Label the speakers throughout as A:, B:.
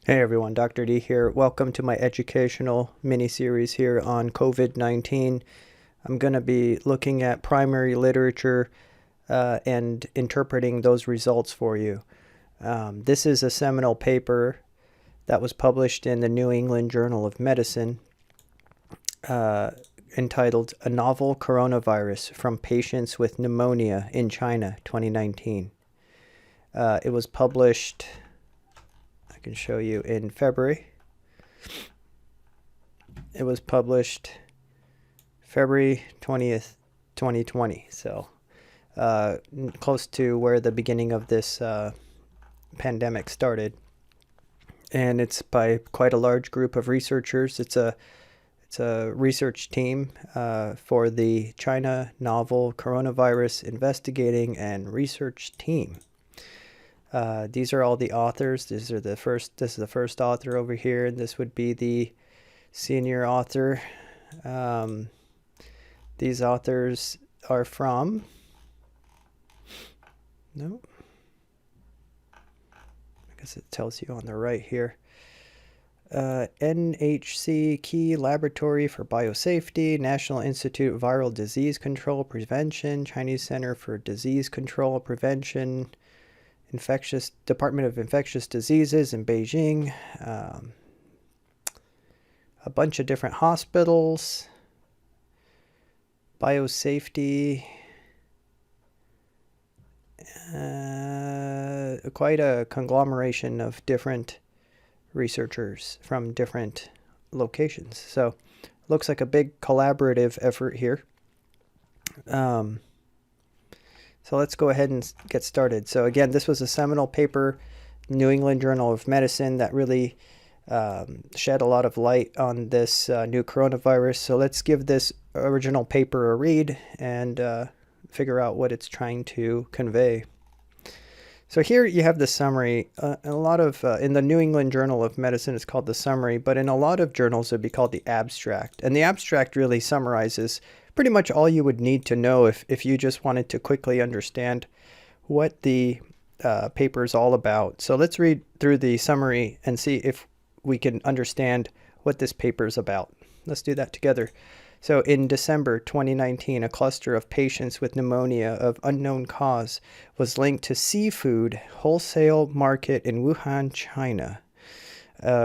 A: Hey everyone, Dr. D here. Welcome to my educational mini-series here on COVID-19. I'm going to be looking at primary literature and interpreting those results for you. This is a seminal paper that was published in the New England Journal of Medicine entitled A Novel Coronavirus from Patients with Pneumonia in China, 2019. It was published, I can show you, in February. It was published February 20th, 2020. So close to where the beginning of this pandemic started. And it's by quite a large group of researchers. It's a research team for the China Novel Coronavirus Investigating and Research Team. These are all the authors. This is the first author over here, and this would be the senior author. These authors are from, no, I guess it tells you on the right here. NHC Key Laboratory for Biosafety, National Institute of Viral Disease Control Prevention, Chinese Center for Disease Control Prevention, Department of Infectious Diseases in Beijing, a bunch of different hospitals, biosafety, quite a conglomeration of different researchers from different locations. So looks like a big collaborative effort here. So let's go ahead and get started. So again, this was a seminal paper, New England Journal of Medicine, that really shed a lot of light on this new coronavirus. So let's give this original paper a read and figure out what it's trying to convey. So here you have the summary. A lot of, in the New England Journal of Medicine, it's called the summary, but in a lot of journals, it would be called the abstract. And the abstract really summarizes pretty much all you would need to know if you just wanted to quickly understand what the paper is all about. So let's read through the summary and see if we can understand what this paper is about. Let's do that together. So in December 2019, a cluster of patients with pneumonia of unknown cause was linked to seafood wholesale market in Wuhan, China.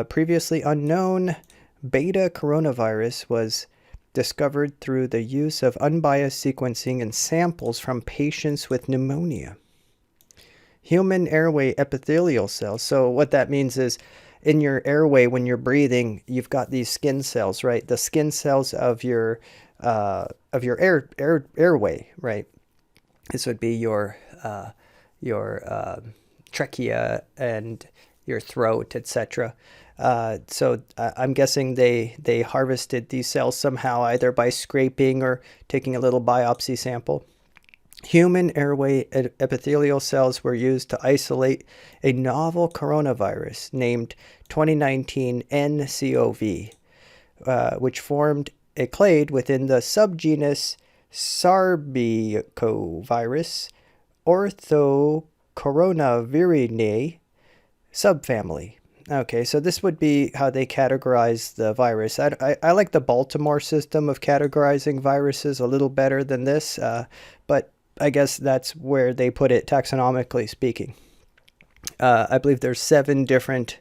A: Previously unknown beta coronavirus was discovered through the use of unbiased sequencing in samples from patients with pneumonia. Human airway epithelial cells. So what that means is in your airway, when you're breathing, you've got these skin cells, right? The skin cells of your airway, right? This would be your trachea and your throat, etc. So I'm guessing they harvested these cells somehow, either by scraping or taking a little biopsy sample. Human airway epithelial cells were used to isolate a novel coronavirus named 2019 nCoV, which formed a clade within the subgenus Sarbecovirus orthocoronavirinae subfamily. Okay, so this would be how they categorize the virus. I like the Baltimore system of categorizing viruses a little better than this, but I guess that's where they put it taxonomically speaking. I believe there's 7 different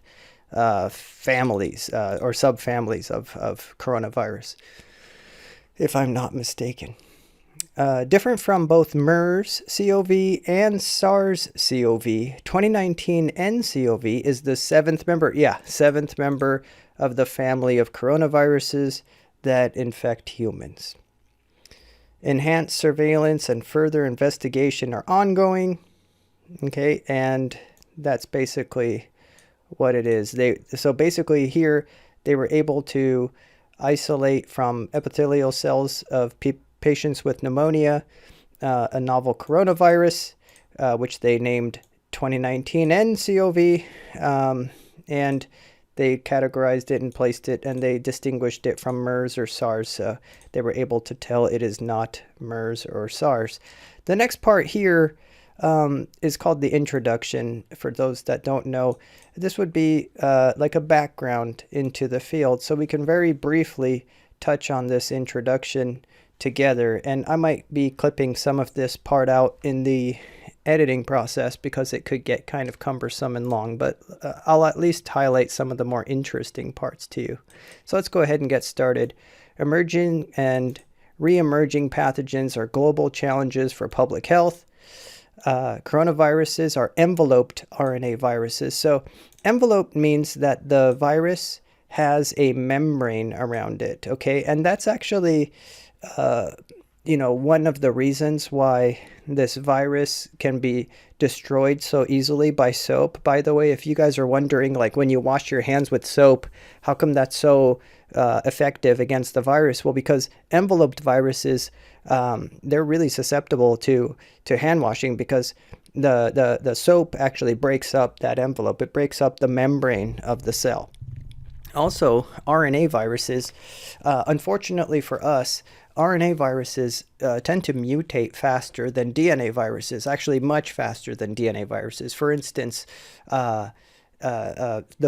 A: families or subfamilies of coronavirus, if I'm not mistaken. Different from both MERS-CoV and SARS-CoV, 2019 nCoV is the 7th member, seventh member of the family of coronaviruses that infect humans. Enhanced surveillance and further investigation are ongoing. Okay, and that's basically what it is. So basically here they were able to isolate from epithelial cells of patients with pneumonia a novel coronavirus, which they named 2019 nCoV, and they categorized it and placed it, and they distinguished it from MERS or SARS. So they were able to tell it is not MERS or SARS. The next part here is called the introduction. For those that don't know, this would be like a background into the field. So we can very briefly touch on this introduction together. And I might be clipping some of this part out in the editing process because it could get kind of cumbersome and long, but I'll at least highlight some of the more interesting parts to you. So let's go ahead and get started. Emerging and re-emerging pathogens are global challenges for public health. Coronaviruses are enveloped RNA viruses. So envelope means that the virus has a membrane around it, okay? And that's actually, one of the reasons why this virus can be destroyed so easily by soap. By the way, if you guys are wondering, like when you wash your hands with soap, how come that's so effective against the virus? Well, because enveloped viruses, they're really susceptible to hand washing because the soap actually breaks up that envelope. It breaks up the membrane of the cell. Also, RNA viruses, unfortunately for us, RNA viruses tend to mutate faster than DNA viruses, actually much faster than DNA viruses. For instance, the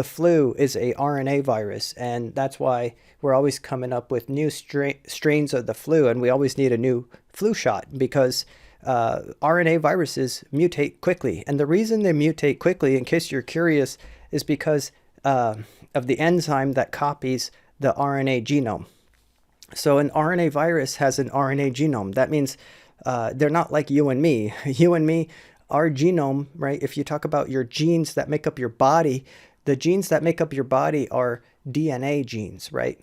A: flu is a RNA virus, and that's why we're always coming up with new strains of the flu, and we always need a new flu shot because RNA viruses mutate quickly. And the reason they mutate quickly, in case you're curious, is because of the enzyme that copies the RNA genome. So an RNA virus has an RNA genome. That means they're not like you and me. You and me, our genome, right? If you talk about your genes that make up your body, the genes that make up your body are DNA genes, right?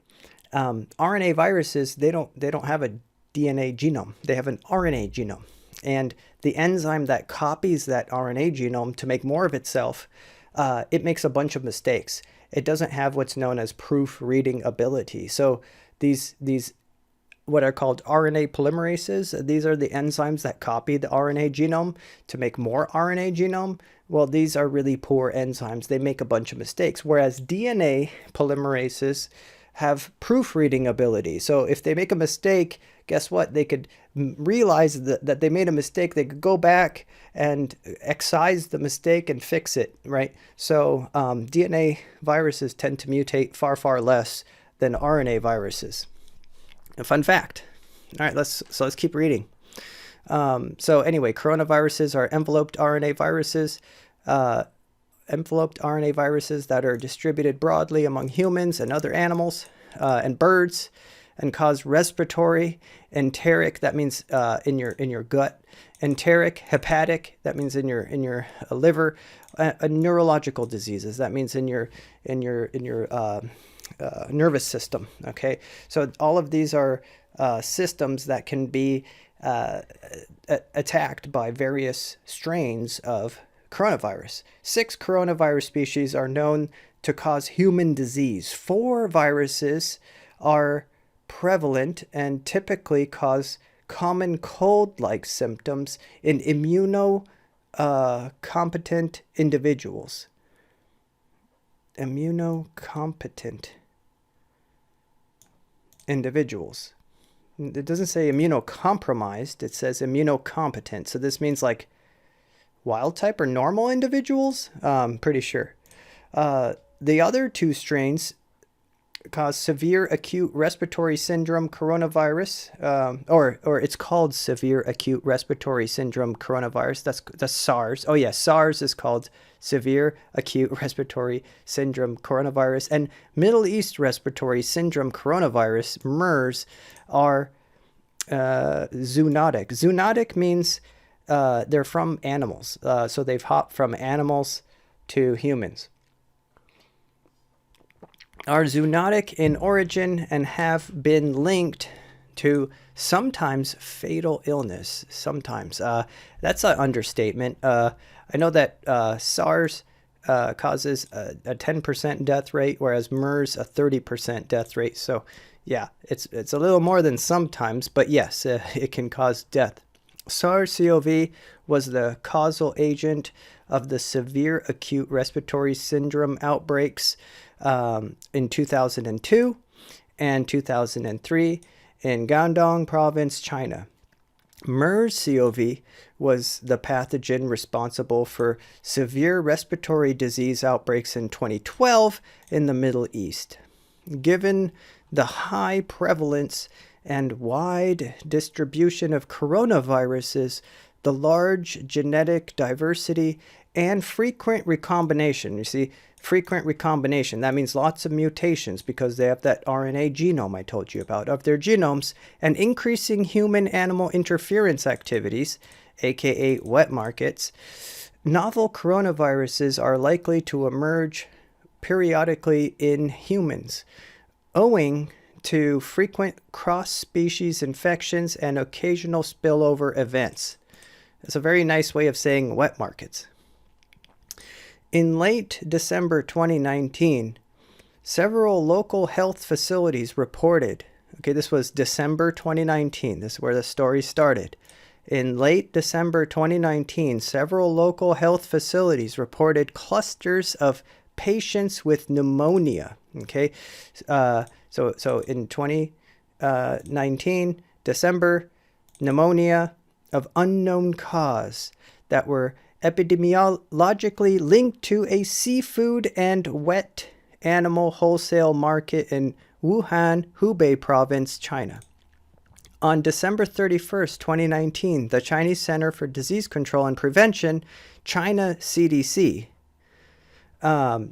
A: RNA viruses, they don't have a DNA genome. They have an RNA genome. And the enzyme that copies that RNA genome to make more of itself, it makes a bunch of mistakes. It doesn't have what's known as proofreading ability. So these what are called RNA polymerases, these are the enzymes that copy the RNA genome to make more RNA genome. Well, these are really poor enzymes. They make a bunch of mistakes. Whereas DNA polymerases have proofreading ability. So if they make a mistake, guess what? They could realize that they made a mistake. They could go back and excise the mistake and fix it, right? So DNA viruses tend to mutate far, far less than RNA viruses. A fun fact. All right, let's keep reading. So anyway, coronaviruses are enveloped RNA viruses. Enveloped RNA viruses that are distributed broadly among humans and other animals and birds, and cause respiratory, enteric, that means in your gut, enteric, hepatic, that means in your liver, neurological diseases, that means in your nervous system. Okay, so all of these are systems that can be attacked by various strains of coronavirus. 6 coronavirus species are known to cause human disease. 4 viruses are prevalent and typically cause common cold-like symptoms in immunocompetent individuals. Immunocompetent individuals. It doesn't say immunocompromised, it says immunocompetent. So this means like wild type or normal individuals? Pretty sure. The other 2 strains cause severe acute respiratory syndrome coronavirus, or it's called severe acute respiratory syndrome coronavirus. That's SARS. Oh yeah, SARS is called severe acute respiratory syndrome coronavirus. And Middle East respiratory syndrome coronavirus, MERS, are zoonotic. Zoonotic means they're from animals. So they've hopped from animals to humans. Are zoonotic in origin and have been linked to sometimes fatal illness. Sometimes. That's an understatement. I know that SARS causes a 10% death rate, whereas MERS a 30% death rate. So yeah, it's a little more than sometimes, but yes, it can cause death. SARS-CoV was the causal agent of the severe acute respiratory syndrome outbreaks in 2002 and 2003 in Guangdong Province, China. MERS-CoV was the pathogen responsible for severe respiratory disease outbreaks in 2012 in the Middle East. Given the high prevalence and wide distribution of coronaviruses, the large genetic diversity, and frequent recombination. You see, frequent recombination, that means lots of mutations because they have that RNA genome I told you about of their genomes, and increasing human-animal interference activities, aka wet markets. Novel coronaviruses are likely to emerge periodically in humans, owing to frequent cross-species infections and occasional spillover events. It's a very nice way of saying wet markets. In late December 2019, several local health facilities reported, this was December 2019, this is where the story started. In late December 2019, several local health facilities reported clusters of patients with pneumonia. So in 2019, December, pneumonia of unknown cause that were epidemiologically linked to a seafood and wet animal wholesale market in Wuhan, Hubei province, China. On December 31st, 2019, the Chinese Center for Disease Control and Prevention, China CDC,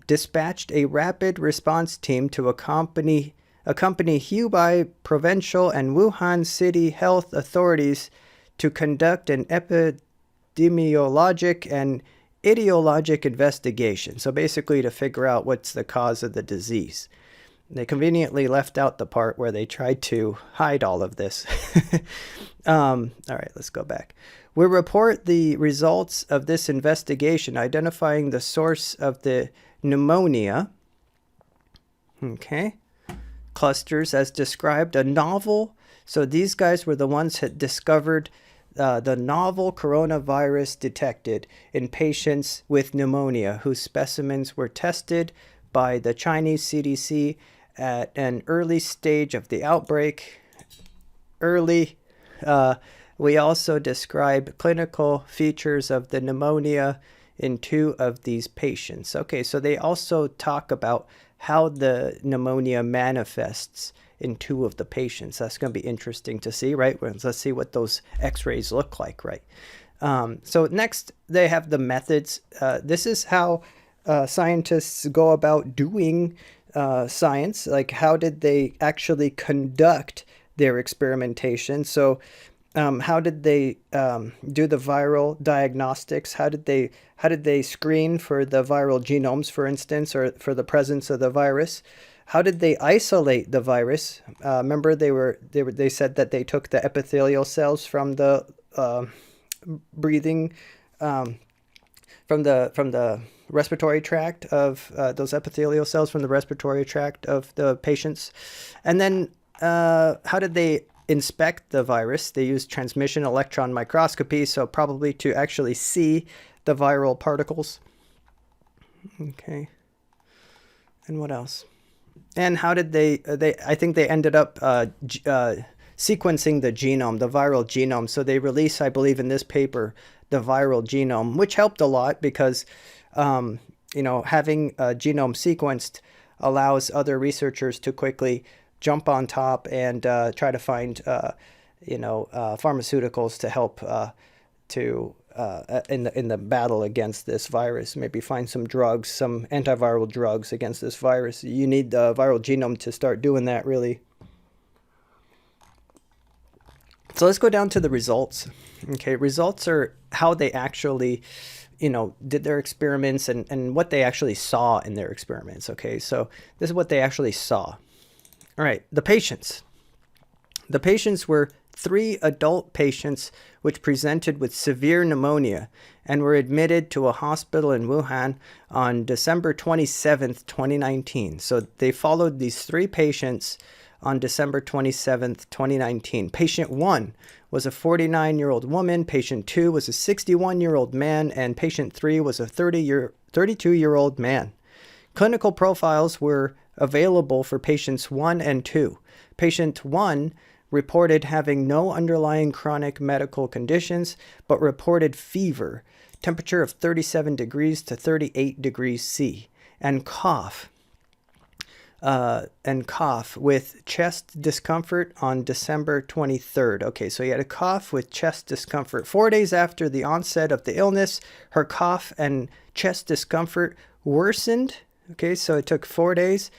A: dispatched a rapid response team to accompany Hubei provincial and Wuhan city health authorities to conduct an epidemiologic and etiologic investigation. So basically to figure out what's the cause of the disease. They conveniently left out the part where they tried to hide all of this. All right, let's go back. We report the results of this investigation, identifying the source of the pneumonia. Clusters as described, a novel. So these guys were the ones that discovered the novel coronavirus detected in patients with pneumonia, whose specimens were tested by the Chinese CDC at an early stage of the outbreak. We also describe clinical features of the pneumonia in 2 of these patients. Okay, so they also talk about how the pneumonia manifests in 2 of the patients. That's going to be interesting to see, right? Let's see what those x-rays look like, right? So next, they have the methods. This is how scientists go about doing science. Like, how did they actually conduct their experimentation? So how did they do the viral diagnostics? How did they screen for the viral genomes, for instance, or for the presence of the virus? How did they isolate the virus? Remember, they said that they took the epithelial cells from the breathing from the respiratory tract of those epithelial cells from the respiratory tract of the patients, and then how did they inspect the virus? They used transmission electron microscopy, so probably to actually see the viral particles. Okay. And what else? And how did they I think they ended up sequencing the genome, the viral genome. So they release, I believe in this paper, the viral genome, which helped a lot because, having a genome sequenced allows other researchers to quickly jump on top and try to find, pharmaceuticals to help in the battle against this virus. Maybe find some drugs, some antiviral drugs against this virus. You need the viral genome to start doing that, really. So let's go down to the results. Okay, results are how they actually, did their experiments and what they actually saw in their experiments. Okay, so this is what they actually saw. All right, the patients. The patients were 3 adult patients which presented with severe pneumonia and were admitted to a hospital in Wuhan on December 27th, 2019. So they followed these 3 patients on December 27th, 2019. Patient 1 was a 49-year-old woman, patient 2 was a 61-year-old man, and patient 3 was a 32-year-old man. Clinical profiles were available for patients 1 and 2. Patient 1 reported having no underlying chronic medical conditions, but reported fever, temperature of 37 degrees to 38 degrees C, and cough with chest discomfort on December 23rd. Okay, so he had a cough with chest discomfort. 4 days after the onset of the illness, her cough and chest discomfort worsened. Okay, so it took 4 days,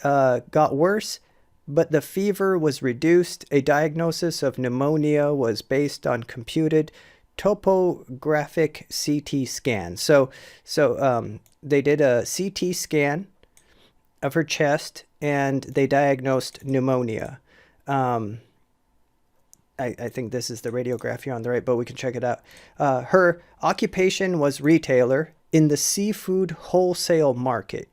A: got worse, but the fever was reduced. A diagnosis of pneumonia was based on computed topographic CT scan. So they did a CT scan of her chest, and they diagnosed pneumonia. I think this is the radiograph here on the right, but we can check it out. Her occupation was retailer in the seafood wholesale market.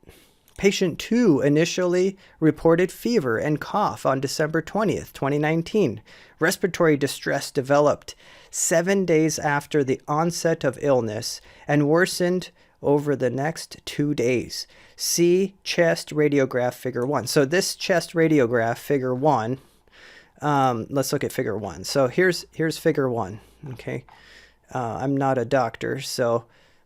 A: Patient 2 initially reported fever and cough on December 20th, 2019. Respiratory distress developed 7 days after the onset of illness and worsened over the next 2 days. See chest radiograph figure 1. So this chest radiograph figure 1, let's look at figure 1. So here's figure 1. Okay, I'm not a doctor, so,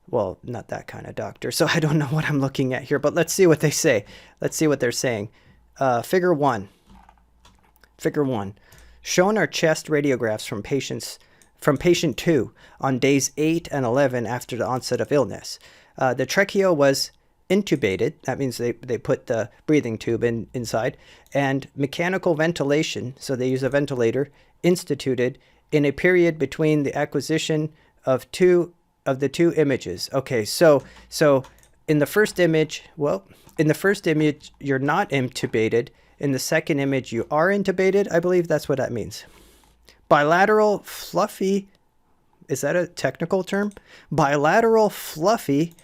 A: well, not that kind of doctor, so I don't know what I'm looking at here, but let's see what they say. Let's see what they're saying. Figure 1. Shown are chest radiographs from patient 2 on days 8 and 11 after the onset of illness. The trachea was intubated. That means they put the breathing tube inside, and mechanical ventilation, so they use a ventilator, instituted in a period between the acquisition of the two images. Okay, so in the first image, you're not intubated. In the second image, you are intubated. I believe that's what that means. Bilateral fluffy, is that a technical term? Bilateral fluffy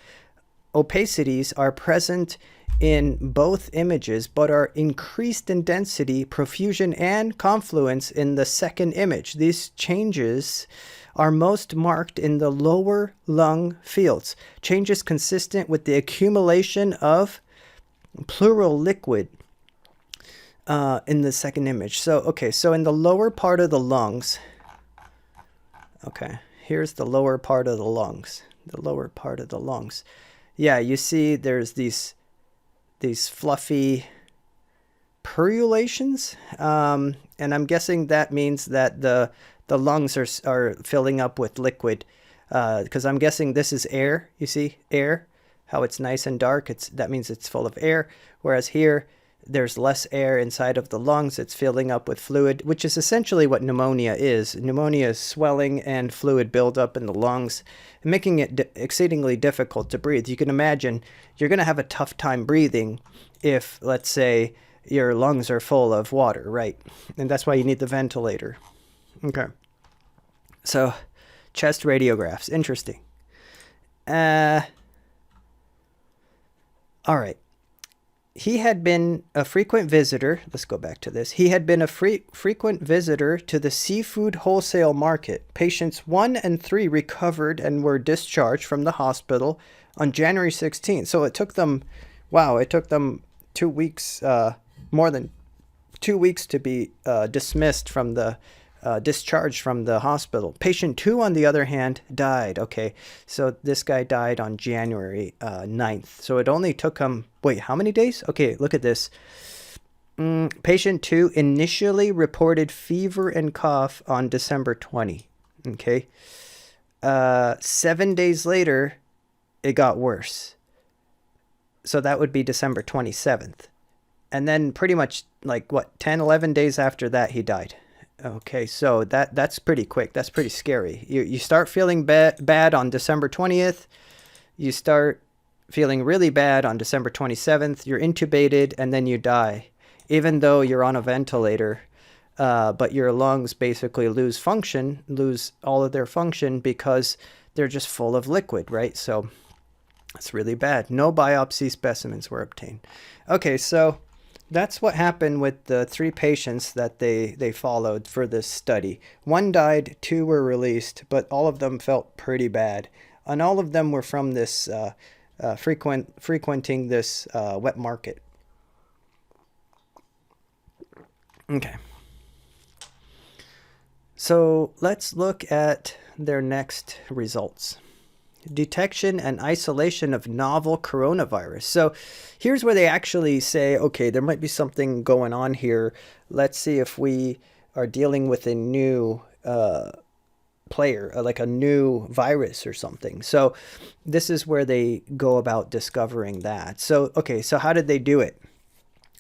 A: opacities are present in both images, but are increased in density, profusion, and confluence in the second image. These changes are most marked in the lower lung fields. Changes consistent with the accumulation of pleural liquid in the second image. So, okay, so in the lower part of the lungs, okay, here's the lower part of the lungs. Yeah, you see there's these fluffy perulations, and I'm guessing that means that the lungs are filling up with liquid, because I'm guessing this is air. You see air, how it's nice and dark, that means it's full of air, whereas here there's less air inside of the lungs. It's filling up with fluid, which is essentially what pneumonia is. Pneumonia is swelling and fluid buildup in the lungs, making it exceedingly difficult to breathe. You can imagine you're going to have a tough time breathing if, let's say, your lungs are full of water, right? And that's why you need the ventilator. Okay. So, chest radiographs. Interesting. All right. He had been a frequent visitor. Let's go back to this. He had been a frequent visitor to the seafood wholesale market. Patients 1 and 3 recovered and were discharged from the hospital on January 16th. So it took them, 2 weeks, more than 2 weeks to be dismissed from the discharged from the hospital. Patient 2, on the other hand, died. Okay, so this guy died on January 9th. So it only took him, wait, how many days? Okay, look at this. Patient 2 initially reported fever and cough on December 20. Okay, 7 days later, it got worse. So that would be December 27th. And then pretty much 10, 11 days after that, he died. Okay, so that's pretty quick. That's pretty scary. You start feeling bad on December 20th. You start feeling really bad on December 27th. You're intubated, and then you die, even though you're on a ventilator. But your lungs basically lose all of their function because they're just full of liquid, right? So it's really bad. No biopsy specimens were obtained. Okay, so that's what happened with the 3 patients that they followed for this study. 1 died, 2 were released, but all of them felt pretty bad. And all of them were from this frequenting this wet market. Okay. So let's look at their next results. Detection and isolation of novel coronavirus. So here's where they actually say, okay, there might be something going on here. Let's see if we are dealing with a new player, like a new virus or something. So this is where they go about discovering that. So, okay, so how did they do it?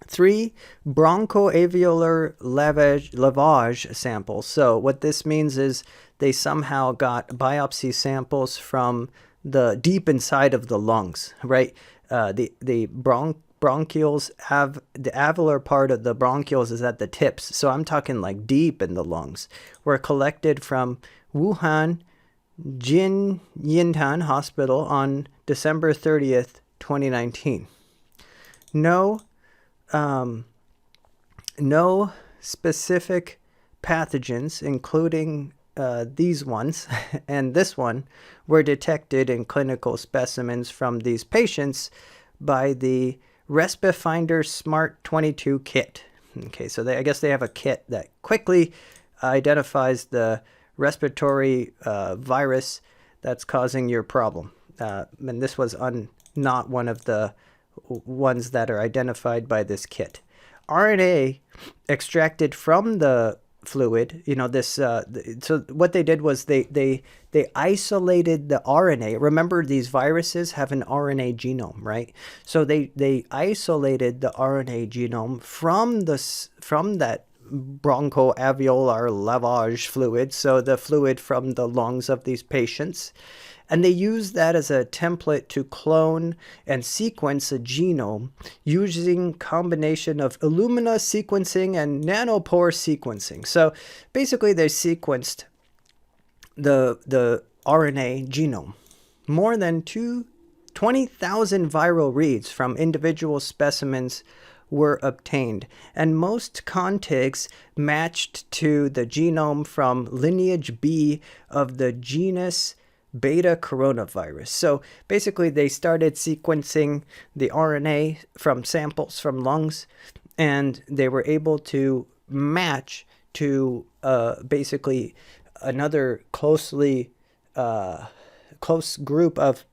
A: 3 bronchoalveolar lavage samples. So what this means is they somehow got biopsy samples from the deep inside of the lungs, right? The bronchioles have the alveolar part of the bronchioles is at the tips. So I'm talking like deep in the lungs. Were collected from Wuhan Jinyintan Hospital on December 30th, 2019. No specific pathogens, including these ones and this one, were detected in clinical specimens from these patients by the RespiFinder Smart 22 kit. Okay, so I guess they have a kit that quickly identifies the respiratory virus that's causing your problem. And this was not one of the ones that are identified by this kit. RNA extracted from the fluid, so what they did was they isolated the RNA. Remember, these viruses have an RNA genome, right? So they isolated the RNA genome from that bronchoalveolar lavage fluid, so the fluid from the lungs of these patients. And they use that as a template to clone and sequence a genome using combination of Illumina sequencing and nanopore sequencing. So basically they sequenced the RNA genome. More than 20,000 viral reads from individual specimens were obtained, and most contigs matched to the genome from lineage B of the genus beta coronavirus. So basically they started sequencing the RNA from samples from lungs, and they were able to match to basically another close group of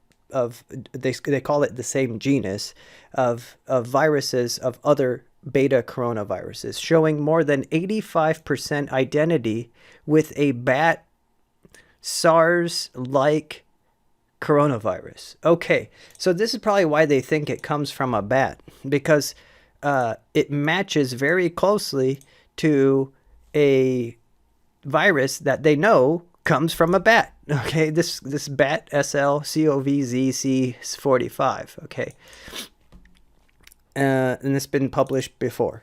A: they call it the same genus of viruses of other beta coronaviruses, showing more than 85% identity with a bat SARS-like coronavirus. Okay, so this is probably why they think it comes from a bat, because it matches very closely to a virus that they know comes from a bat. Okay, this bat SLCOVZC45. Okay, and it's been published before.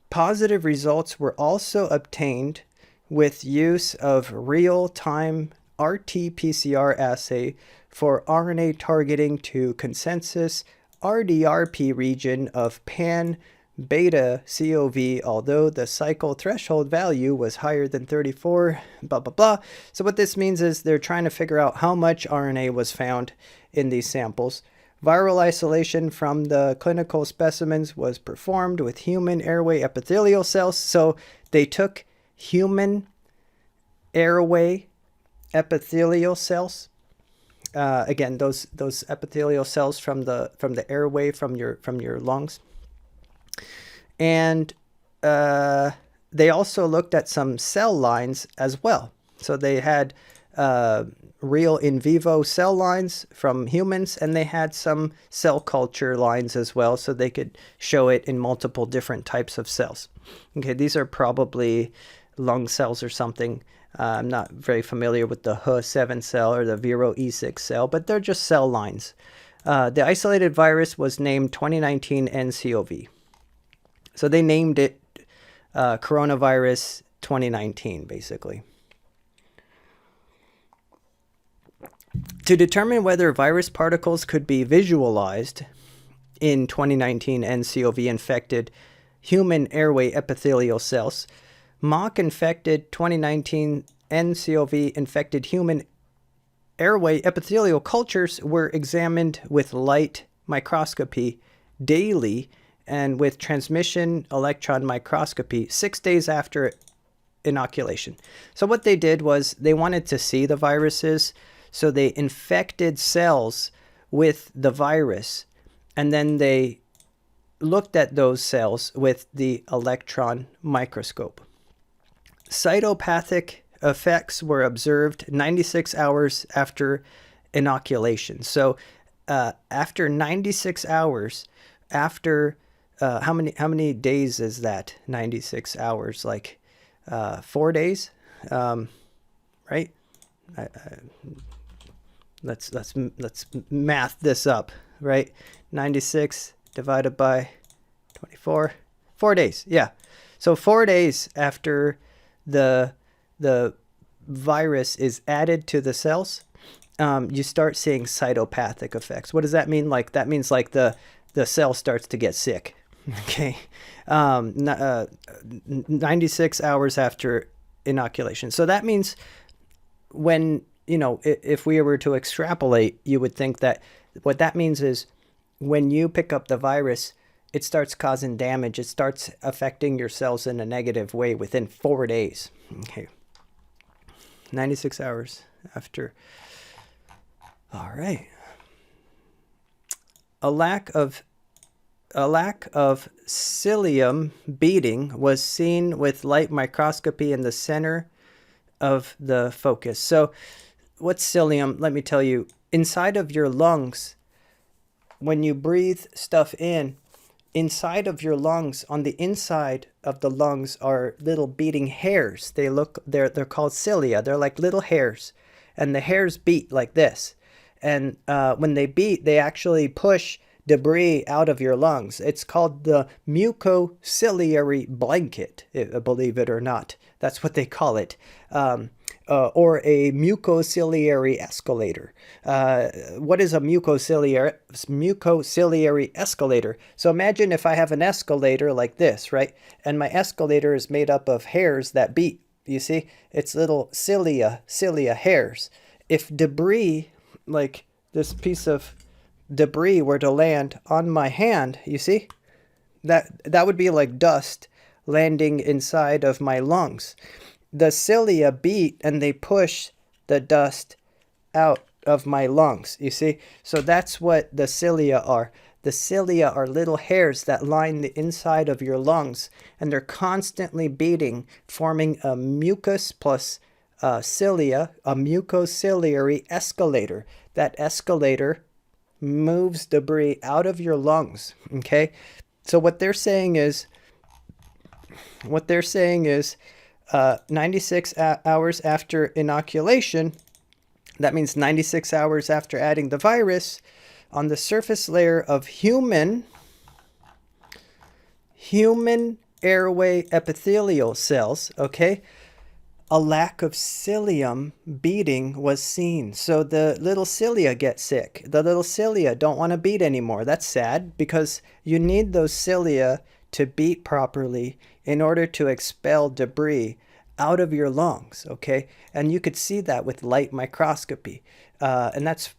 A: Positive results were also obtained with use of real-time RT-PCR assay for RNA targeting to consensus RDRP region of pan-beta CoV, although the cycle threshold value was higher than 34, blah, blah, blah. So what this means is they're trying to figure out how much RNA was found in these samples. Viral isolation from the clinical specimens was performed with human airway epithelial cells. So they took human airway epithelial cells. Again, those epithelial cells from the airway from your lungs, and they also looked at some cell lines as well. So they had real in vivo cell lines from humans, and they had some cell culture lines as well, so they could show it in multiple different types of cells. Okay, these are probably lung cells or something. I'm not very familiar with the H7 cell or the Vero E6 cell, but they're just cell lines. The isolated virus was named 2019 nCoV. So they named it coronavirus 2019, basically. To determine whether virus particles could be visualized in 2019 nCoV infected human airway epithelial cells, mock-infected 2019 nCoV infected human airway epithelial cultures were examined with light microscopy daily and with transmission electron microscopy 6 days after inoculation. So what they did was they wanted to see the viruses, so they infected cells with the virus, and then they looked at those cells with the electron microscope. Cytopathic effects were observed 96 hours after inoculation. So after 96 hours, after how many days is that? 96 hours, like 4 days, right? Let's math this up, right? 96 divided by 24, 4 days. Yeah. So 4 days after the virus is added to the cells, you start seeing cytopathic effects. What does that mean? Like, that means like the cell starts to get sick. Okay. 96 hours after inoculation. So that means when, if we were to extrapolate, you would think that what that means is when you pick up the virus, it starts causing damage. It starts affecting your cells in a negative way within 4 days. Okay. 96 hours after. All right. A lack of cilium beating was seen with light microscopy in the center of the focus. So what's cilium? Let me tell you. Inside of your lungs, when you breathe stuff in, inside of your lungs, on the inside of the lungs are little beating hairs. They're called cilia. They're like little hairs, and the hairs beat like this. And when they beat, they actually push debris out of your lungs. It's called the mucociliary blanket, believe it or not. That's what they call it. Or a mucociliary escalator. What is a mucociliary escalator? So imagine if I have an escalator like this, right? And my escalator is made up of hairs that beat. You see? It's little cilia hairs. If debris, like this piece of debris, were to land on my hand, you see? That would be like dust landing inside of my lungs. The cilia beat and they push the dust out of my lungs, you see? So that's what the cilia are. The cilia are little hairs that line the inside of your lungs, and they're constantly beating, forming a mucus plus cilia, a mucociliary escalator. That escalator moves debris out of your lungs, okay? So what they're saying is 96 hours after inoculation, that means 96 hours after adding the virus, on the surface layer of human airway epithelial cells, okay, a lack of cilium beating was seen. So the little cilia get sick. The little cilia don't want to beat anymore. That's sad, because you need those cilia to beat properly in order to expel debris out of your lungs, okay? And you could see that with light microscopy. And that's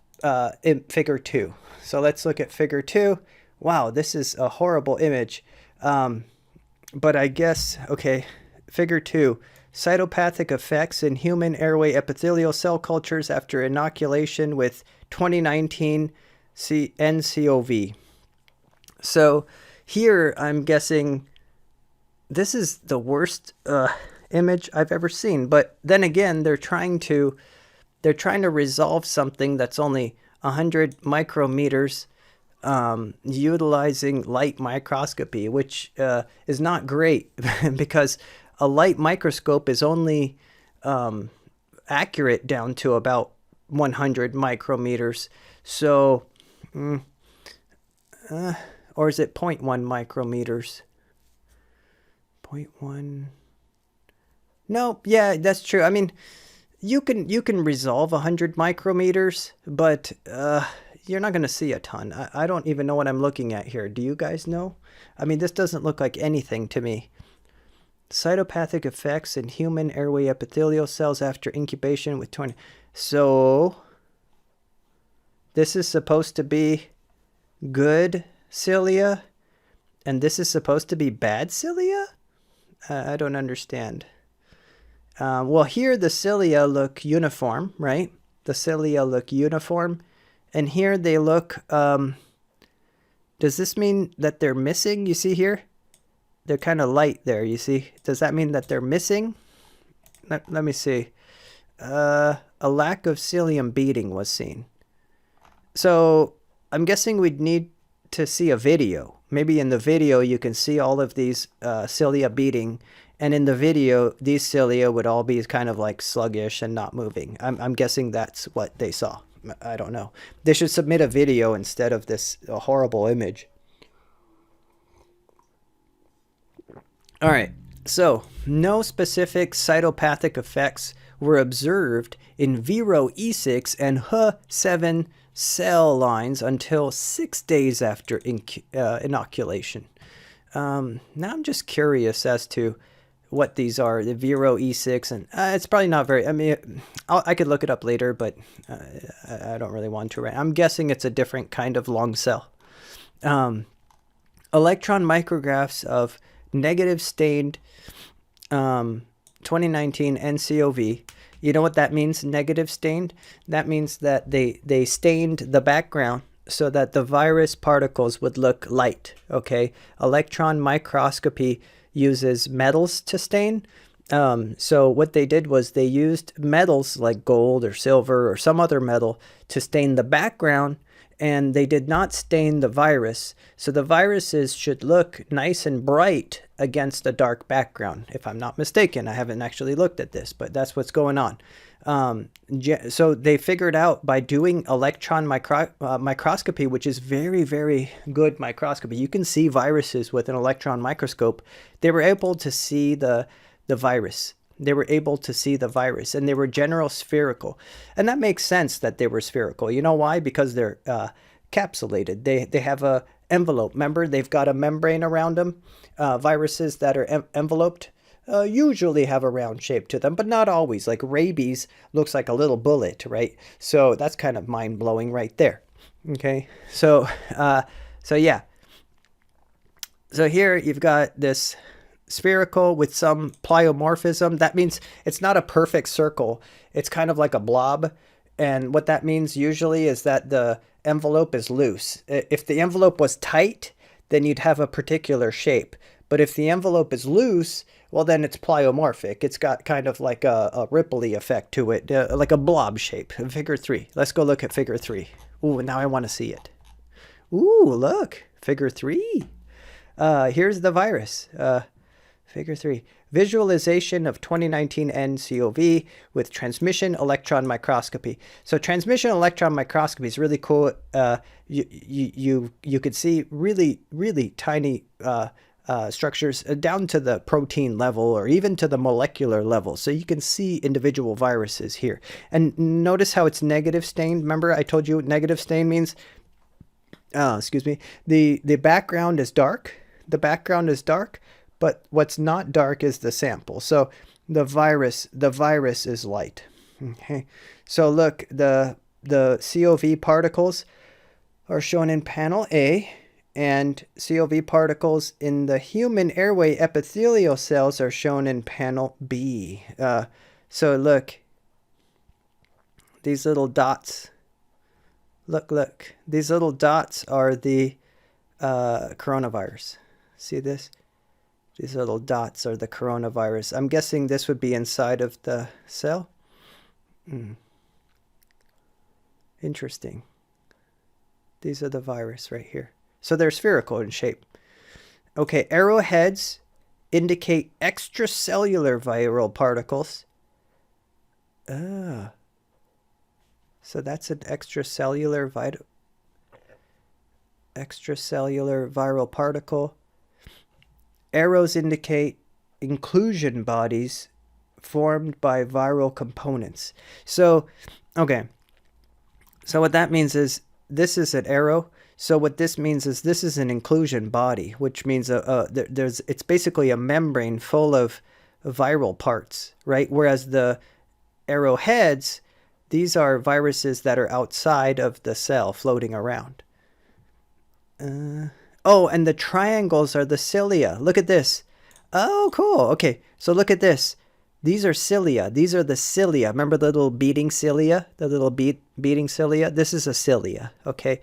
A: in figure 2. So let's look at figure 2. Wow, this is a horrible image. But I guess, okay, figure 2. Cytopathic effects in human airway epithelial cell cultures after inoculation with 2019 nCoV. So here I'm guessing this is the worst image I've ever seen. But then again, they're trying to resolve something that's only 100 micrometers utilizing light microscopy, which is not great because a light microscope is only accurate down to about 100 micrometers. So, or is it 0.1 micrometers? 0.1. No, yeah, that's true. I mean, you can resolve 100 micrometers, but you're not going to see a ton. I don't even know what I'm looking at here. Do you guys know? I mean, this doesn't look like anything to me. Cytopathic effects in human airway epithelial cells after incubation with 20. So this is supposed to be good cilia, and this is supposed to be bad cilia? I don't understand. Well, here the cilia look uniform, right? The cilia look uniform. And here they look, does this mean that they're missing? You see here? They're kind of light there, you see? Does that mean that they're missing? Let me see. A lack of cilium beating was seen. So I'm guessing we'd need to see a video. Maybe in the video you can see all of these cilia beating. And in the video, these cilia would all be kind of like sluggish and not moving. I'm guessing that's what they saw. I don't know. They should submit a video instead of this horrible image. All right, so no specific cytopathic effects were observed in Vero E6 and H7 cell lines until 6 days after inoculation. Now I'm just curious as to what these are, the Vero E6, and it's probably not very, I mean, I could look it up later, but I don't really want to, right? I'm guessing it's a different kind of long cell. Electron micrographs of negative stained 2019 NCOV. You know what that means, negative stained? That means that they stained the background so that the virus particles would look light, okay? Electron microscopy uses metals to stain. So what they did was they used metals like gold or silver or some other metal to stain the background, and they did not stain the virus. So the viruses should look nice and bright against a dark background, if I'm not mistaken. I haven't actually looked at this, but that's what's going on. So they figured out by doing electron microscopy, which is very, very good microscopy. You can see viruses with an electron microscope. They were able to see the virus. They were able to see the virus, and they were general spherical. And that makes sense that they were spherical. You know why? Because they're capsulated. They have a envelope. Remember, they've got a membrane around them. Viruses that are enveloped usually have a round shape to them, but not always. Like rabies looks like a little bullet, right? So that's kind of mind-blowing right there. Okay, so yeah. So here you've got this spherical with some pleomorphism. That means it's not a perfect circle. It's kind of like a blob. And what that means usually is that the envelope is loose. If the envelope was tight, then you'd have a particular shape. But if the envelope is loose, well, then it's pleomorphic. It's got kind of like a ripply effect to it, like a blob shape. Figure 3. Let's go look at figure 3. Ooh, now I want to see it. Ooh, look, figure 3. Here's the virus. Figure 3. Visualization of 2019 NCOV with transmission electron microscopy. So transmission electron microscopy is really cool. You could see really, really tiny structures down to the protein level or even to the molecular level. So you can see individual viruses here. And notice how it's negative stained. Remember I told you what negative stain means? Excuse me. The background is dark. The background is dark. But what's not dark is the sample. So the virus is light. Okay. So look, the COV particles are shown in panel A, and COV particles in the human airway epithelial cells are shown in panel B. So look, these little dots. Look, these little dots are the coronavirus. See this? These little dots are the coronavirus. I'm guessing this would be inside of the cell. Interesting. These are the virus right here. So they're spherical in shape. Okay, arrowheads indicate extracellular viral particles. So that's an extracellular viral particle. Arrows indicate inclusion bodies formed by viral components. So, okay. So what that means is this is an arrow. So what this means is this is an inclusion body, which means it's basically a membrane full of viral parts, right? Whereas the arrowheads, these are viruses that are outside of the cell floating around. Oh, and the triangles are the cilia. Look at this. Oh, cool. Okay, so look at this. These are cilia. These are the cilia. Remember the little beating cilia? The little beating cilia? This is a cilia, okay?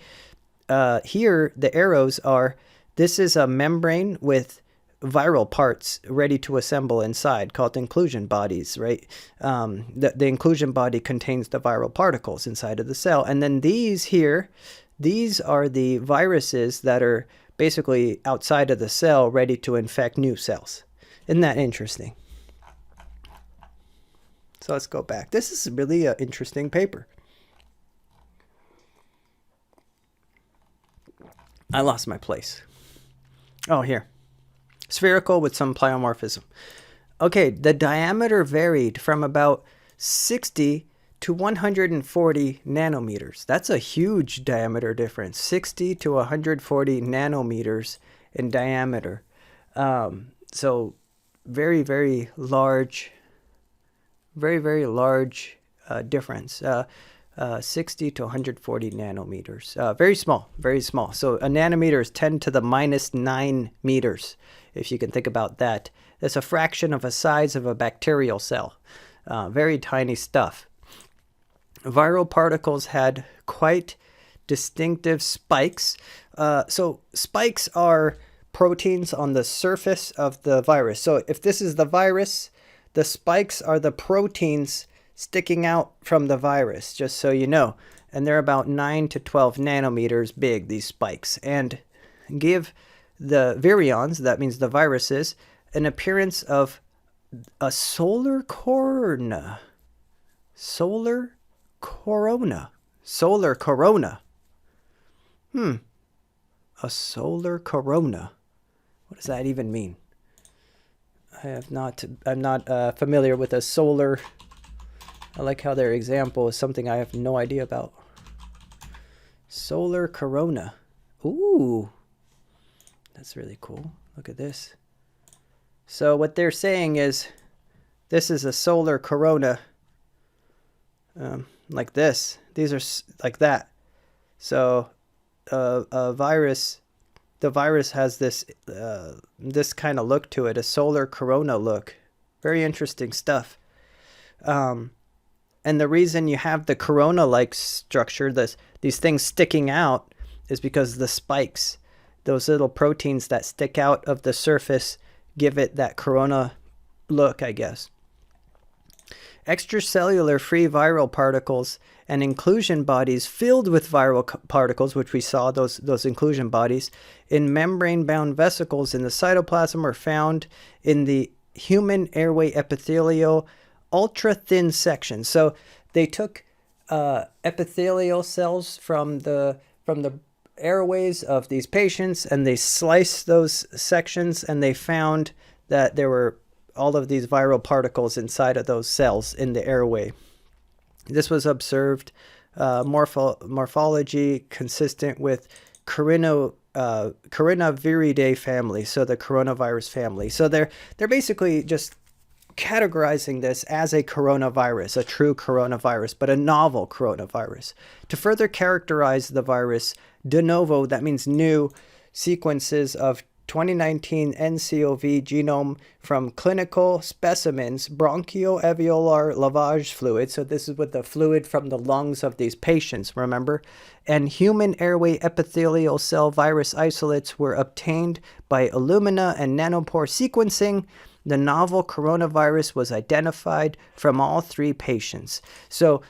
A: Here, the arrows are, this is a membrane with viral parts ready to assemble inside called inclusion bodies, right? The inclusion body contains the viral particles inside of the cell. And then these here, these are the viruses that are basically outside of the cell ready to infect new cells. Isn't that interesting? So let's go back. This is really an interesting paper. I lost my place. Oh, here. Spherical with some pleomorphism. Okay, the diameter varied from about 60 to 140 nanometers. That's a huge diameter difference. 60 to 140 nanometers in diameter. So very, very large, very large difference. 60 to 140 nanometers. Very small, very small. So a nanometer is 10 to the minus 9 meters, if you can think about that. That's a fraction of the size of a bacterial cell. Very tiny stuff. Viral particles had quite distinctive spikes. So spikes are proteins on the surface of the virus. So if this is the virus, the spikes are the proteins sticking out from the virus, just so you know. And they're about 9 to 12 nanometers big, these spikes, and give the virions, that means the viruses, an appearance of a solar corona. Solar corona. Solar corona. A solar corona. What does that even mean? I'm not familiar with a solar. I like how their example is something I have no idea about. Solar corona. Ooh, that's really cool. Look at this. So what they're saying is, this is a solar corona, like this. These are like that. So a virus, the virus has this this kind of look to it, a solar corona look. Very interesting stuff. And the reason you have the corona-like structure, these things sticking out, is because the spikes, those little proteins that stick out of the surface, give it that corona look, I guess. Extracellular free viral particles and inclusion bodies filled with viral particles, which we saw, those inclusion bodies, in membrane-bound vesicles in the cytoplasm are found in the human airway epithelial ultra-thin section. So they took epithelial cells from the airways of these patients, and they sliced those sections, and they found that there were all of these viral particles inside of those cells in the airway. This was observed morphology consistent with Corinaviridae family, so the coronavirus family. So they're basically just categorizing this as a coronavirus, a true coronavirus, but a novel coronavirus. To further characterize the virus, de novo, that means new, sequences of 2019 nCoV genome from clinical specimens, bronchoalveolar lavage fluid, so this is with the fluid from the lungs of these patients, remember, and human airway epithelial cell virus isolates were obtained by Illumina and nanopore sequencing. The novel coronavirus was identified from all 3 patients. So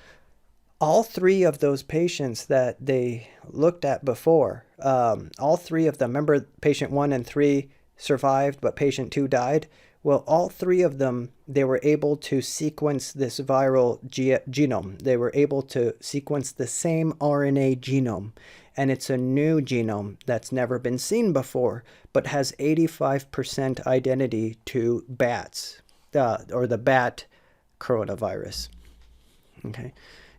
A: all 3 of those patients that they looked at before, all 3 of them, remember patient 1 and 3 survived, but patient 2 died? Well, all 3 of them, they were able to sequence this viral genome. They were able to sequence the same RNA genome. And it's a new genome that's never been seen before, but has 85% identity to bats, or the bat coronavirus. Okay.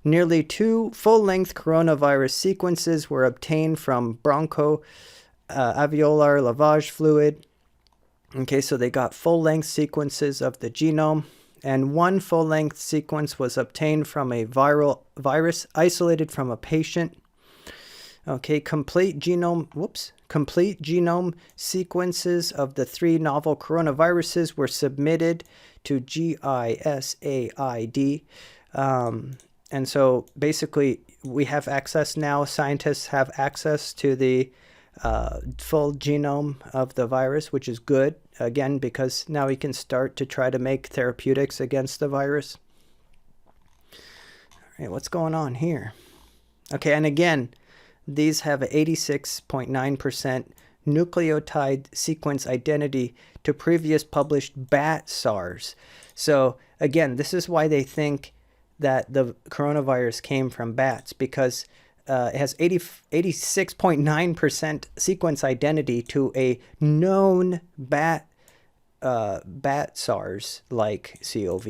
A: Nearly 2 full-length coronavirus sequences were obtained from bronchoalveolar lavage fluid. Okay, so they got full-length sequences of the genome, and 1 full-length sequence was obtained from a virus isolated from a patient. Okay, complete genome sequences of the 3 novel coronaviruses were submitted to GISAID. And so basically we have access now, scientists have access to the full genome of the virus, which is good, again, because now we can start to try to make therapeutics against the virus. All right, what's going on here? Okay, and again, these have an 86.9% nucleotide sequence identity to previous published bat SARS. So again, this is why they think that the coronavirus came from bats, because it has 86.9% sequence identity to a known bat SARS like CoV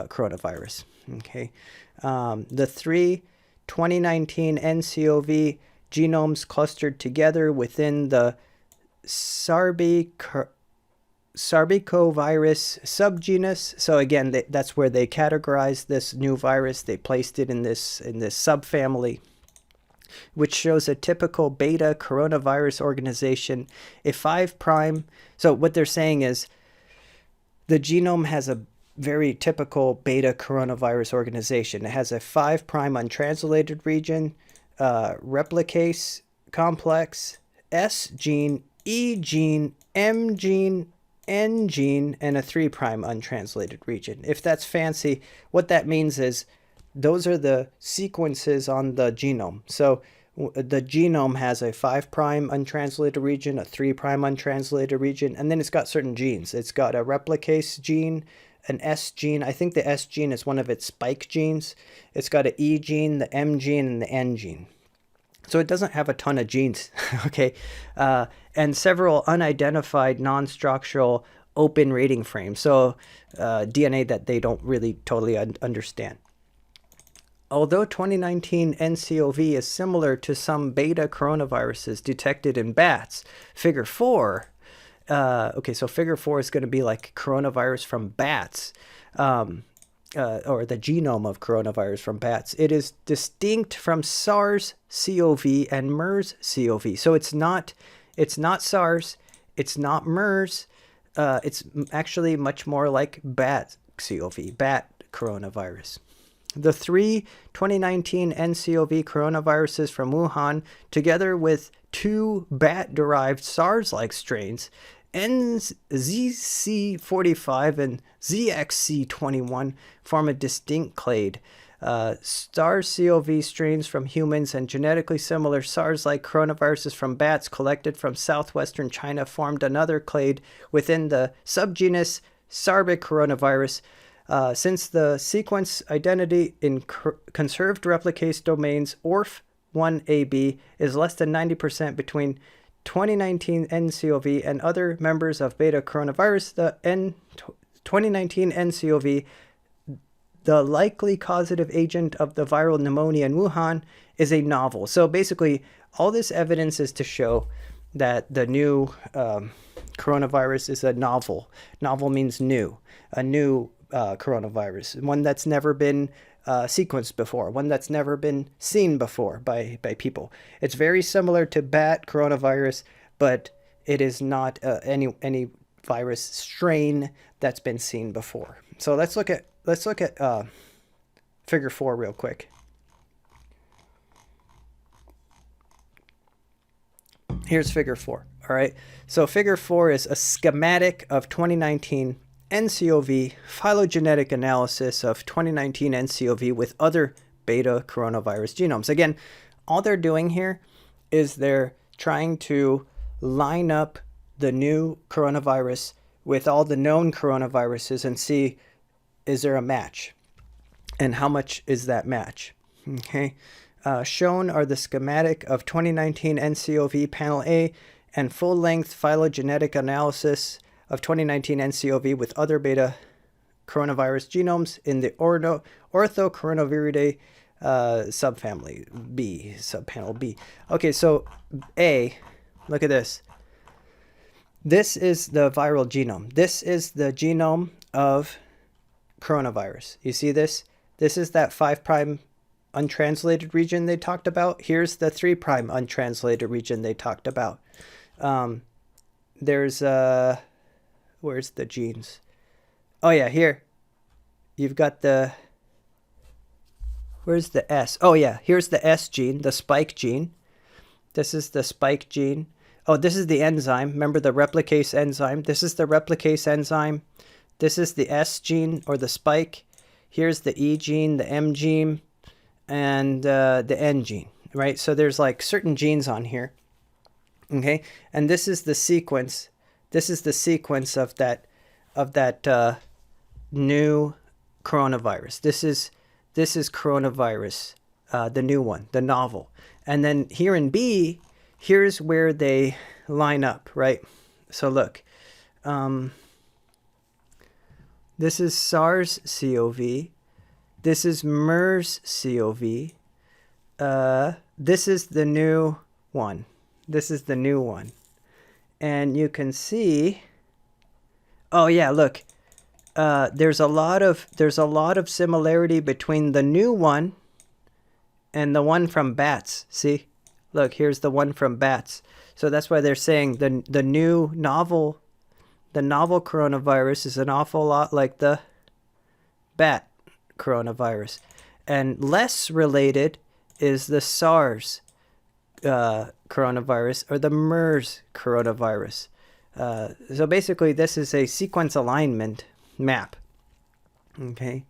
A: coronavirus. Okay, the three 2019 nCoV genomes clustered together within the Sarbecovirus subgenus. So again, that's where they categorized this new virus. They placed it in this subfamily, which shows a typical beta coronavirus organization. A 5'. So what they're saying is the genome has a very typical beta coronavirus organization. It has a 5' untranslated region, replicase complex, S gene, E gene, M gene, N gene, and a 3' untranslated region. If that's fancy, what that means is those are the sequences on the genome. So the genome has a 5' untranslated region, a 3' untranslated region, and then it's got certain genes. It's got a replicase gene, an S gene. I think the S gene is one of its spike genes. It's got an E gene, the M gene, and the N gene. So it doesn't have a ton of genes, okay? And several unidentified non-structural open reading frames. So DNA that they don't really totally understand. Although 2019 nCoV is similar to some beta coronaviruses detected in bats, Figure 4, okay, so Figure 4 is going to be like coronavirus from bats, or the genome of coronavirus from bats. It is distinct from SARS-CoV and MERS-CoV. So it's not SARS, it's not MERS, it's actually much more like bat-CoV, bat coronavirus. The three 2019 nCoV coronaviruses from Wuhan, together with two bat-derived SARS-like strains, NZC45 and ZXC21, form a distinct clade. SARS-CoV strains from humans and genetically similar SARS-like coronaviruses from bats collected from southwestern China formed another clade within the subgenus Sarbecovirus. Since the sequence identity in conserved replicase domains ORF1AB is less than 90% between 2019 nCoV and other members of beta coronavirus, the 2019 nCoV, the likely causative agent of the viral pneumonia in Wuhan, is a novel. So basically, all this evidence is to show that the new coronavirus is a novel. Novel means new, a new coronavirus, one that's never been sequenced before, one that's never been seen before by people. It's very similar to bat coronavirus, but it is not any virus strain that's been seen before. So let's look at Figure 4 real quick. Here's Figure 4. All right. So Figure 4 is a schematic of 2019 nCoV phylogenetic analysis of 2019 nCoV with other beta coronavirus genomes. Again, all they're doing here is they're trying to line up the new coronavirus with all the known coronaviruses and see, is there a match? And how much is that match? Okay. Shown are the schematic of 2019 nCoV panel A and full-length phylogenetic analysis of 2019 nCoV with other beta coronavirus genomes in the Orthocoronavirinae subfamily B, subpanel B. Okay, so A, look at this. This is the viral genome. This is the genome of coronavirus. You see this? This is that 5' untranslated region they talked about. Here's the 3' untranslated region they talked about. There's where's the genes? Oh yeah, here you've got the, where's the S? Oh yeah, here's the S gene, the spike gene. This is the spike gene. Oh, this is the enzyme. Remember the replicase enzyme? This is the replicase enzyme. This is the S gene, or the spike. Here's the E gene, the M gene, and the N gene, right? So there's like certain genes on here, okay? And this is the sequence. This is the sequence of that new coronavirus. This is coronavirus, the new one, the novel. And then here in B, here's where they line up, right? So look, this is SARS-CoV. This is MERS-CoV. This is the new one. This is the new one. And you can see, oh yeah, look, there's a lot of similarity between the new one and the one from bats. See, look, here's the one from bats. So that's why they're saying the new novel, the novel coronavirus is an awful lot like the bat coronavirus, and less related is the SARS coronavirus or the MERS coronavirus. So basically, this is a sequence alignment map, okay,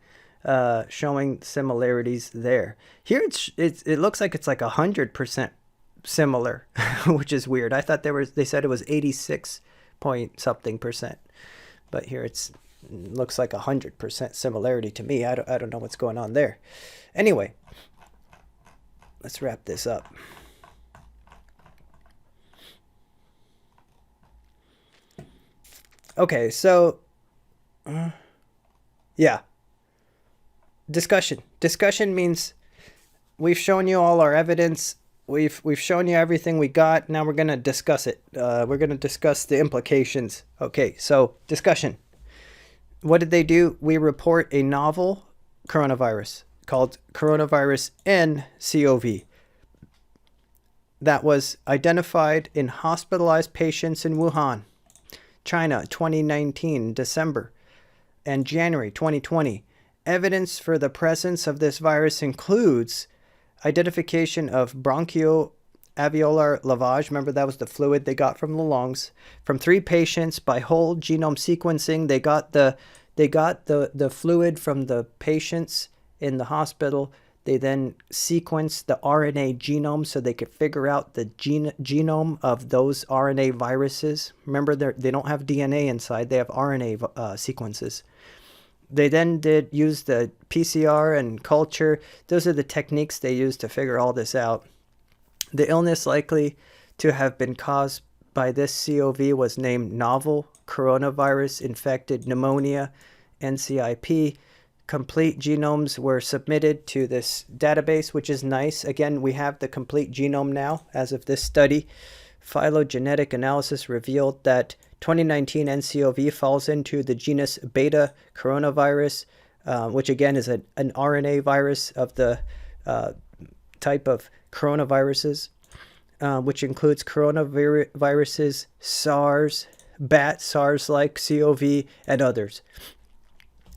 A: showing similarities there. Here it looks like it's like 100% similar, which is weird. I thought they said it was 86 point something percent, but here it looks like 100% similarity to me. I don't know what's going on there. Anyway, let's wrap this up. Okay, so yeah, discussion. Discussion means we've shown you all our evidence. We've shown you everything we got. Now we're going to discuss it. We're going to discuss the implications. Okay, so discussion. What did they do? We report a novel coronavirus called coronavirus nCoV that was identified in hospitalized patients in Wuhan, China, 2019, December, and January 2020. Evidence for the presence of this virus includes identification of bronchoalveolar lavage. Remember, that was the fluid they got from the lungs. From 3 patients by whole genome sequencing, they got the fluid from the patients in the hospital. They then sequenced the RNA genome so they could figure out the genome of those RNA viruses. Remember, they don't have DNA inside. They have RNA sequences. They then use the PCR and culture. Those are the techniques they used to figure all this out. The illness likely to have been caused by this CoV was named novel coronavirus infected pneumonia, NCIP. Complete genomes were submitted to this database, which is nice. Again, we have the complete genome now as of this study. Phylogenetic analysis revealed that 2019 nCoV falls into the genus beta coronavirus, which again is an RNA virus of the type of coronaviruses, which includes coronaviruses, SARS, bat, SARS-like CoV, and others.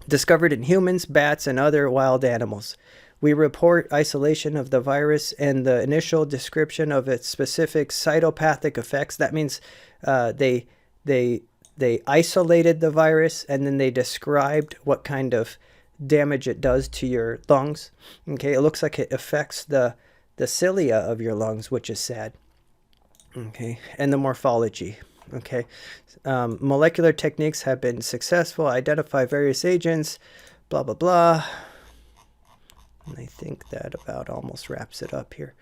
A: Discovered in humans, bats, and other wild animals. We report isolation of the virus and the initial description of its specific cytopathic effects. That means they isolated the virus and then they described what kind of damage it does to your lungs. Okay, it looks like it affects the cilia of your lungs, which is sad. Okay, and the morphology. Okay, molecular techniques have been successful. Identify various agents. Blah blah blah. And I think that about almost wraps it up here.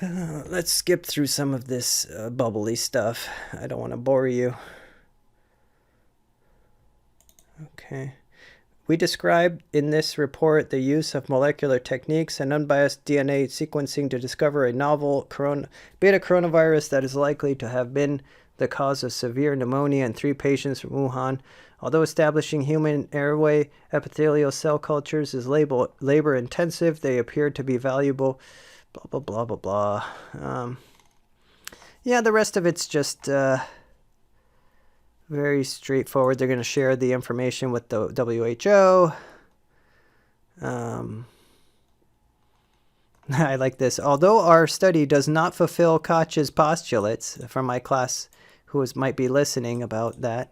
A: Let's skip through some of this bubbly stuff. I don't want to bore you. Okay. We described in this report the use of molecular techniques and unbiased DNA sequencing to discover a novel beta coronavirus that is likely to have been the cause of severe pneumonia in 3 patients from Wuhan. Although establishing human airway epithelial cell cultures is labor intensive, they appear to be valuable. Blah, blah, blah, blah, blah. Yeah, the rest of it's just Very straightforward. They're going to share the information with the WHO. I like this. Although our study does not fulfill Koch's postulates, from my class who might be listening about that,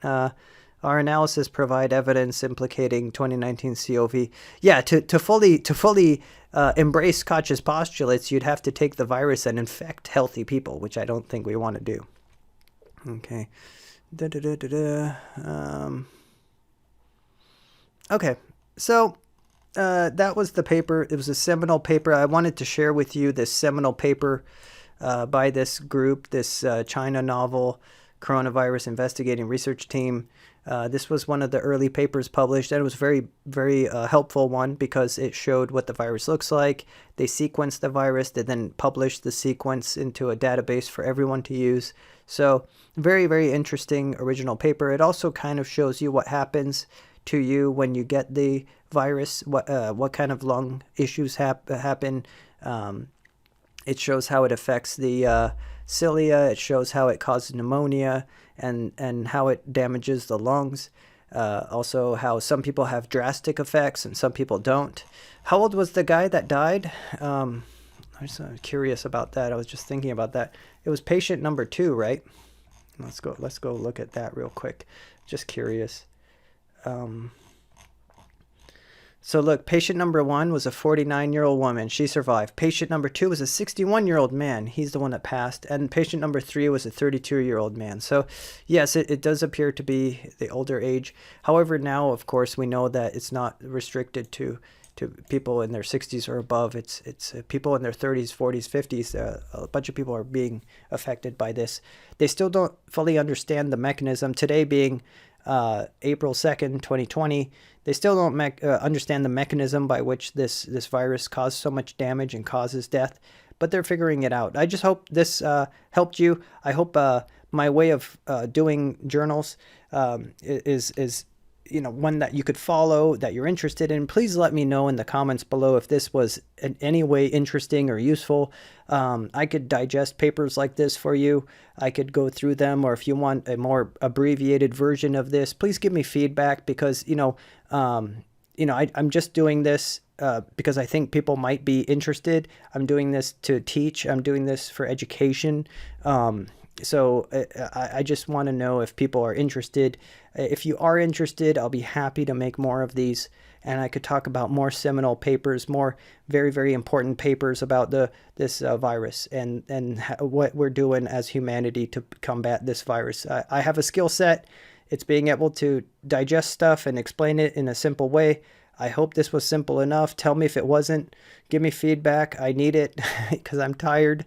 A: our analysis provide evidence implicating 2019 COV. Yeah, to fully embrace Koch's postulates, you'd have to take the virus and infect healthy people, which I don't think we want to do. Okay. Okay, so that was the paper. It was a seminal paper. I wanted to share with you this seminal paper by this group, this China novel coronavirus investigating research team. This was one of the early papers published, and it was very helpful one because it showed what the virus looks like. They sequenced the virus. They then published the sequence into a database for everyone to use. So very interesting original paper. It also kind of shows you what happens to you when you get the virus, what kind of lung issues happen. It shows how it affects the cilia. It shows how it causes pneumonia and how it damages the lungs. Also how some people have drastic effects and some people don't. How old was the guy that died? I'm just curious about that. I was just thinking about that. It was patient number 2, right? Let's go look at that real quick. Just curious. So look, patient number 1 was a 49-year-old woman. She survived. Patient number 2 was a 61-year-old man. He's the one that passed. And patient number 3 was a 32-year-old man. So yes, it does appear to be the older age. However, now, of course, we know that it's not restricted to people in their 60s or above. It's people in their 30s, 40s, 50s. A bunch of people are being affected by this. They still don't fully understand the mechanism. Today being April 2nd, 2020, they still don't understand the mechanism by which this virus caused so much damage and causes death, but they're figuring it out. I just hope this helped you. I hope my way of doing journals is one that you could follow, that you're interested in. Please let me know in the comments below if this was in any way interesting or useful. I could digest papers like this for you. I could go through them, or if you want a more abbreviated version of this, please give me feedback because, I'm just doing this because I think people might be interested. I'm doing this to teach. I'm doing this for education. So I just want to know if people are interested. If you are interested, I'll be happy to make more of these, and I could talk about more seminal papers, more very important papers about this virus and what we're doing as humanity to combat this virus. I have a skill set. It's being able to digest stuff and explain it in a simple way. I hope this was simple enough. Tell me if it wasn't. Give me feedback. I need it because I'm tired.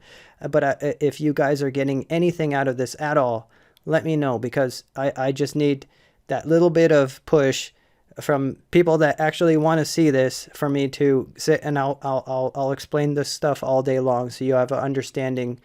A: But if you guys are getting anything out of this at all, let me know, because I just need that little bit of push from people that actually want to see this for me to sit, and I'll explain this stuff all day long so you have an understanding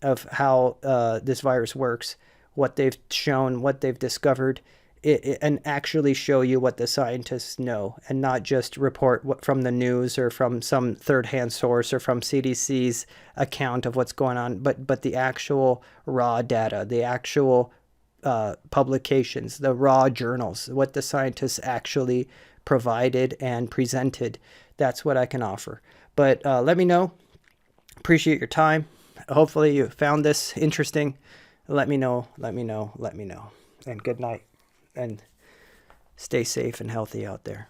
A: of how this virus works, what they've shown, what they've discovered, and actually show you what the scientists know, and not just report what from the news or from some third-hand source or from CDC's account of what's going on, but the actual raw data, the actual publications, the raw journals, what the scientists actually provided and presented. That's what I can offer. But let me know. Appreciate your time. Hopefully you found this interesting. Let me know. And good night. And stay safe and healthy out there.